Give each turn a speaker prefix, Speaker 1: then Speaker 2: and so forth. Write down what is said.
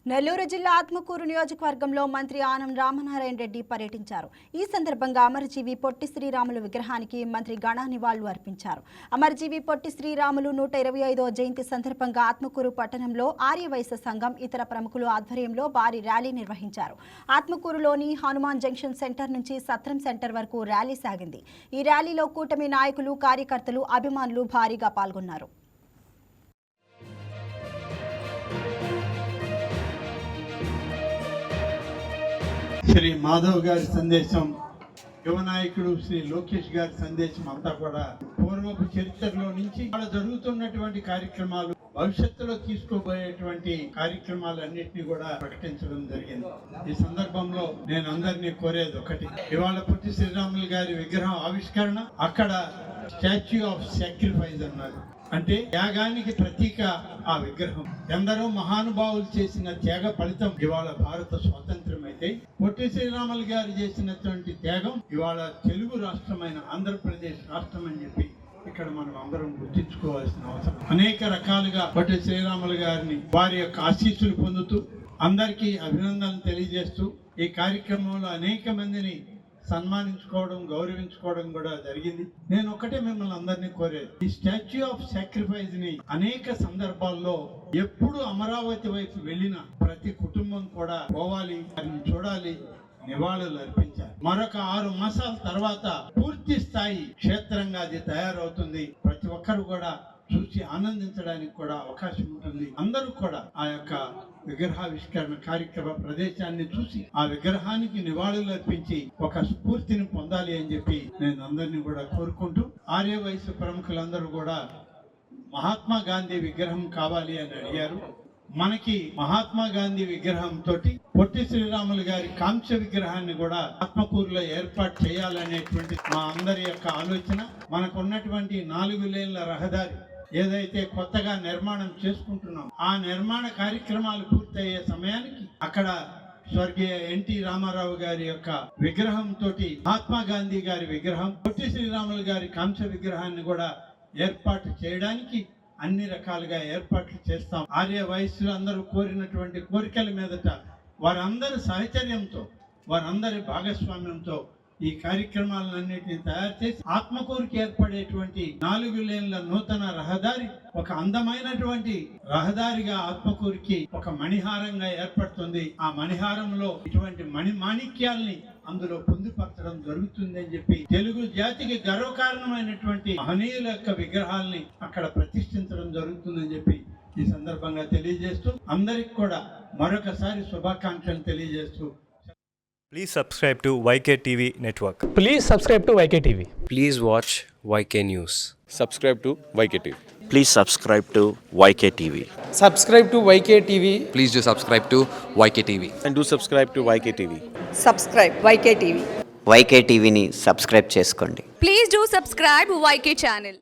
Speaker 1: నెల్లూరు జిల్లా ఆత్మకూరు నియోజకవర్గంలో మంత్రి ఆనం రామనారాయణ రెడ్డి పర్యటించారు. ఈ సందర్భంగా అమరజీవి పొట్టి శ్రీరాములు విగ్రహానికి మంత్రి ఘన నివాళులు అర్పించారు. అమరజీవి పొట్టి శ్రీరాములు 125వ జయంతి సందర్భంగా ఆత్మకూరు పట్టణంలో ఆర్యవైశ్య సంఘం ఇతర ప్రముఖులు ఆధ్వర్యంలో భారీ ర్యాలీ నిర్వహించారు. ఆత్మకూరులోని హనుమాన్ జంక్షన్ సెంటర్ నుంచి సత్రం సెంటర్ వరకు ర్యాలీ సాగింది. ఈ ర్యాలీలో కూటమి నాయకులు, కార్యకర్తలు, అభిమానులు భారీగా పాల్గొన్నారు.
Speaker 2: శ్రీ మాధవ్ గారి సందేశం, యువ నాయకుడు శ్రీ లోకేష్ గారి సందేశం అంతా కూడా పూర్వపు చరిత్రలో నుంచి జరుగుతున్నటువంటి కార్యక్రమాలు, భవిష్యత్తులో తీసుకోబోయేటువంటి కార్యక్రమాలన్నింటినీ కూడా ప్రకటించడం జరిగింది. ఈ సందర్భంలో నేను అందరినీ కోరేది ఒకటి, ఇవాళ పొట్టి శ్రీరాములు గారి విగ్రహం ఆవిష్కరణ, అక్కడ స్టాచ్యూ ఆఫ్ సాక్రిఫైస్ అన్నారు. అంటే త్యాగానికి ప్రతీక ఆ విగ్రహం. ఎందరో మహానుభావులు చేసిన త్యాగ ఫలితం ఇవాళ భారత స్వాతంత్ర్యం అయితే, పొట్టి శ్రీరాములు గారు చేసినటువంటి త్యాగం ఇవాళ తెలుగు రాష్ట్రమైన ఆంధ్రప్రదేశ్ రాష్ట్రం అని చెప్పి ఇక్కడ మనం అందరం గుర్తించుకోవాల్సిన అవసరం. అనేక రకాలుగా పొట్టి శ్రీరాములు గారిని వారి యొక్క ఆశీస్సులు పొందుతూ అందరికీ అభినందనలు తెలియజేస్తూ ఈ కార్యక్రమంలో అనేక మందిని సన్మానించుకోవడం, గౌరవించుకోవడం కూడా జరిగింది. నేను ఒకటే మిమ్మల్ని అందరినీ కోరేది, ఈ స్టాచ్యూ ఆఫ్ సాక్రిఫైస్ ని అనేక సందర్భాల్లో ఎప్పుడు అమరావతి వైపు వెళ్ళిన ప్రతి కుటుంబం కూడా పోవాలి, దాన్ని చూడాలి, నివాళులు అర్పించాలి. మరొక 6 మాసాల తర్వాత పూర్తి స్థాయి క్షేత్రంగా అది తయారవుతుంది. ప్రతి ఒక్కరు కూడా చూసి ఆనందించడానికి కూడా అవకాశం ఉంటుంది. అందరూ కూడా ఆ యొక్క విగ్రహావిష్కరణ కార్యక్రమ ప్రదేశాన్ని చూసి ఆ విగ్రహానికి నివాళులు అర్పించి ఒక స్ఫూర్తిని పొందాలి అని చెప్పి నేను అందరినీ కూడా కోరుకుంటూ, ఆర్యవైశ్య ప్రముఖులందరూ కూడా మహాత్మా గాంధీ విగ్రహం కావాలి అని అడిగారు. మనకి మహాత్మా గాంధీ విగ్రహం తోటి పొట్టి శ్రీరాములు గారి కాంస్య విగ్రహాన్ని కూడా ఆత్మకూరులో ఏర్పాటు చేయాలనేటువంటి మా అందరి యొక్క ఆలోచన. మనకు ఉన్నటువంటి 4 లేన్ల రహదారి ఏదైతే కొత్తగా నిర్మాణం చేసుకుంటున్నాం, ఆ నిర్మాణ కార్యక్రమాలు పూర్తయ్యే సమయానికి అక్కడ స్వర్గీయ ఎన్టీ రామారావు గారి యొక్క విగ్రహం తోటి మహాత్మా గాంధీ గారి విగ్రహం, పొట్టి శ్రీరాములు గారి కాంస్య విగ్రహాన్ని కూడా ఏర్పాటు చేయడానికి అన్ని రకాలుగా ఏర్పాట్లు చేస్తాం. ఆర్య వయస్సులు అందరూ కోరినటువంటి కోరికల మీదట వారందరి సహచర్యంతో, వారందరి భాగస్వామ్యంతో ఈ కార్యక్రమాలన్నింటినీ తయారు చేసి ఆత్మకూరుకి ఏర్పడేటువంటి 4 లేన్ల నూతన రహదారి ఒక అందమైనటువంటి రహదారిగా ఆత్మకూరుకి ఒక మణిహారంగా ఏర్పడుతుంది. ఆ మణిహారంలో ఇటువంటి మాణిక్యాల్ని అందులో పొందుపరచడం జరుగుతుంది అని చెప్పి తెలుగు జాతికి గర్వకారణమైనటువంటి మహనీయుల యొక్క విగ్రహాల్ని అక్కడ ప్రతిష్ఠించడం జరుగుతుందని చెప్పి ఈ సందర్భంగా తెలియజేస్తూ అందరికి కూడా మరొకసారి శుభాకాంక్షలు తెలియజేస్తూ,
Speaker 3: Please subscribe to YK TV Network.
Speaker 4: Please subscribe to YK TV.
Speaker 5: Please watch YK News.
Speaker 6: Subscribe to YK TV.
Speaker 7: Please subscribe to YK TV.
Speaker 4: Subscribe to YK TV.
Speaker 5: Please do subscribe to YK TV.
Speaker 6: And do subscribe to YK TV.
Speaker 8: Subscribe YK TV.
Speaker 7: YK TVని subscribe చేసుకోండి.
Speaker 8: Please do subscribe YK channel.